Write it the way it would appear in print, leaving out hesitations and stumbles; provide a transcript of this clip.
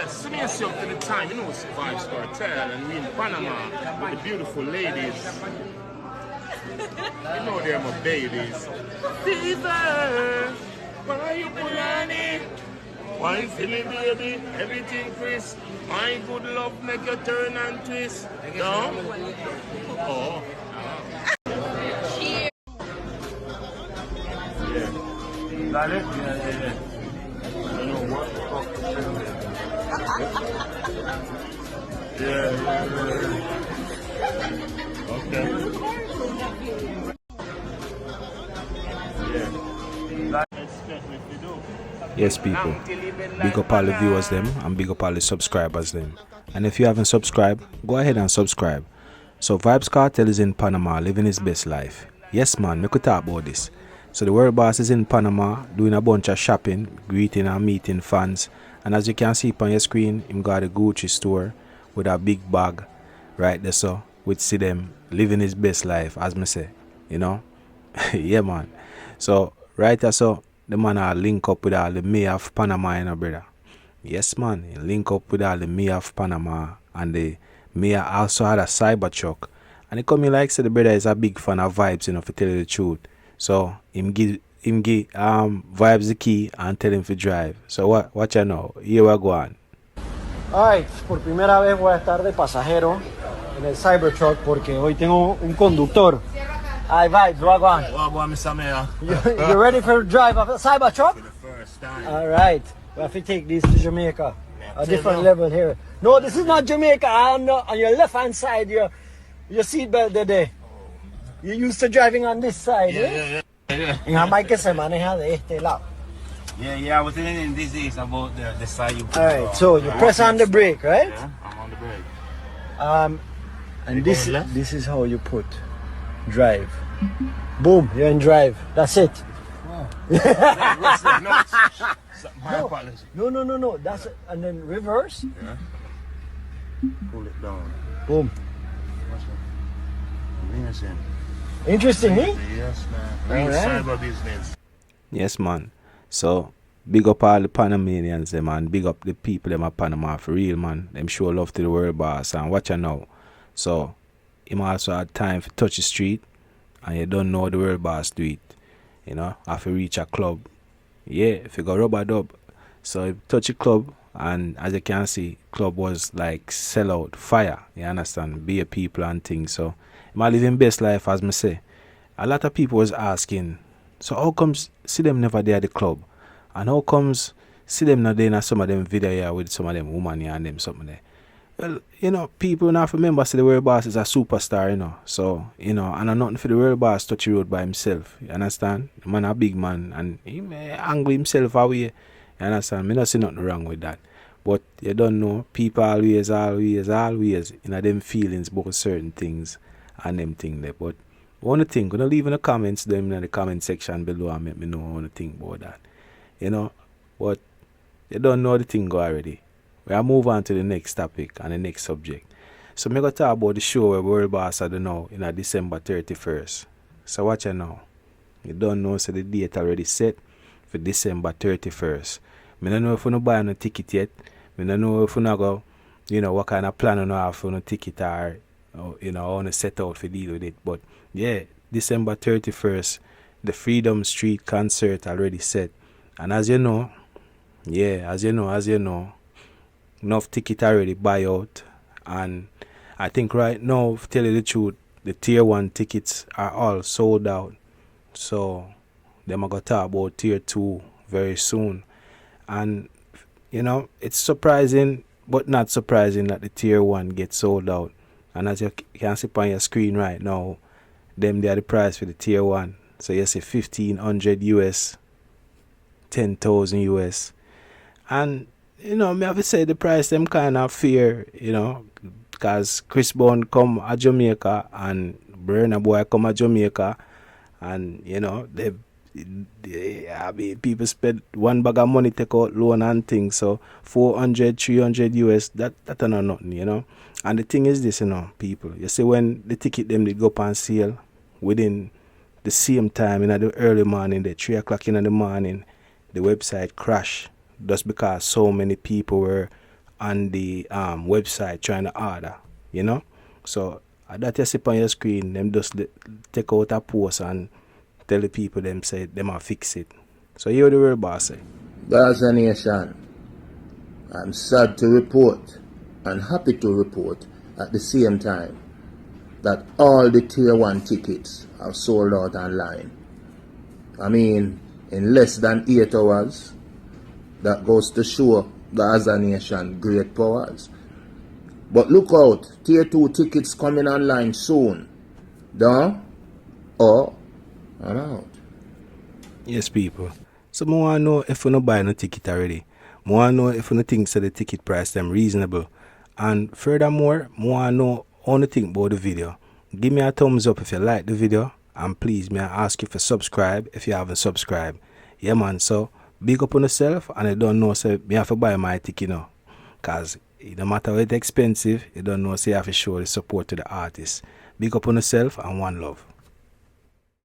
Yes, me and up to the time, you know, it's Vybz Kartel, and we in Panama with the beautiful ladies. You know they're my babies. Fever, why you pull on it? Why silly baby, everything crisp. My good love make you turn and twist. No? Oh. Cheers. Yeah. Got it? Yeah. I know what the fuck to do. Yeah. Okay. Yeah. Yes, people. Big up all the viewers them and big up all the subscribers them. And if you haven't subscribed, go ahead and subscribe. So Vybz Kartel is in Panama living his best life. Yes man, make we talk about this. So the world boss is in Panama doing a bunch of shopping, greeting and meeting fans. And as you can see on your screen, him got a Gucci store with a big bag right there, so we see them living his best life, as me say, you know. Yeah man. So right there, so the man a link up with all the mayor of Panama, you know, brother. Yes man, he link up with all the mayor of Panama, and the mayor also had a Cybertruck. And he come in like say the brother is a big fan of Vybz, you know, to tell you the truth. So him give Vybz the key and tell him to drive. So what you know, here we go on. Alright, por primera vez voy a estar de pasajero en el Cybertruck porque hoy tengo un conductor. Hi Vybz, what on? What Mr. Mayor? You ready for drive a Cybertruck? For the first time. Alright, we have to take this to Jamaica. A different level here. No, this is not Jamaica. On your left hand side, your seatbelt there. You're used to driving on this side, Yeah. En Jamaica se maneja de este lado. Yeah, I was thinking this is about the side you put. Alright, so you press on the brake, right? Yeah, I'm on the brake. And this is how you put drive. Boom, you're in drive. That's it. Wow. No. That's it. And then reverse. Yeah. Pull it down. Boom. What's that? Interesting, eh? Yes, man. Real cyber business. Yes man. So big up all the Panamanians them, and big up the people them at Panama for real man. Them show love to the world boss and watch you now. So him also had time to touch the street, and you don't know the world boss do it. You know, have to reach a club. Yeah, if you go rubber dub. So he touch a club, and as you can see, club was like sell out, fire. You understand? Be a people and things. So him living best life, as me say. A lot of people was asking, so how comes see them never there at the club? And how comes see them not there in some of them video here with some of them woman here and them something there? Well, you know, people not remember say the world boss is a superstar, you know. So, you know, and nothing for the world boss touch the road by himself. You understand? The man a big man and he may angle himself away. You understand? Me not see nothing wrong with that. But you don't know, people always in them feelings about certain things and them thing there. But one thing, gonna leave in the comments them in the comment section below and make me know what to think about that. You know, but you don't know the thing go already. We'll move on to the next topic and the next subject. So I'm going to talk about the show where World Boss I don't know in December 31st. So watch you now. You don't know, so the date already set for December 31st. I don't know if you buy no ticket yet. I don't know if you go, you know, what kind of plan you have for no ticket or you know, want to set out for deal with it. But yeah, December 31st, the Freedom Street concert already set. And as you know, enough ticket already buy out, and I think right now, to tell you the truth, the tier 1 tickets are all sold out. So them are gonna talk about tier 2 very soon. And you know, it's surprising but not surprising that the tier 1 gets sold out. And as you can see on your screen right now, they are the price for the tier 1. So you see 1,500 US, 10,000 US, and you know, me have to say the price them kind of fair, you know, because Chris Brown come a Jamaica and Burna Boy come a Jamaica, and you know, I mean, people spend one bag of money, take out loan and things, so 400, 300 US, that are not nothing, you know. And the thing is this, you know, people, you see when the ticket them they go up on sale within the same time in the early morning, the 3 o'clock in the morning, the website crash. Just because so many people were on the website trying to order, you know. So that you see on your screen, them just take out a post and tell the people them say them will fix it. So you the real boss say. Gaza Nation, I'm sad to report and happy to report at the same time that all the tier 1 tickets have sold out online. I mean, in less than 8 hours, that goes to show Gaza Nation great powers. But look out, tier 2 tickets coming online soon. Down or I'm out. Yes, people. So I want to know if you no buy no ticket already. I want to know if you no think so the ticket price them reasonable. And furthermore, I want to know how you think about the video. Give me a thumbs up if you like the video. And please, may I ask you to subscribe if you haven't subscribed. Yeah, man. So, big up on yourself. And I don't know, so me have to buy my ticket, you know. Because no matter what it's expensive, you don't know, so you have to show the support to the artist. Big up on yourself and one love.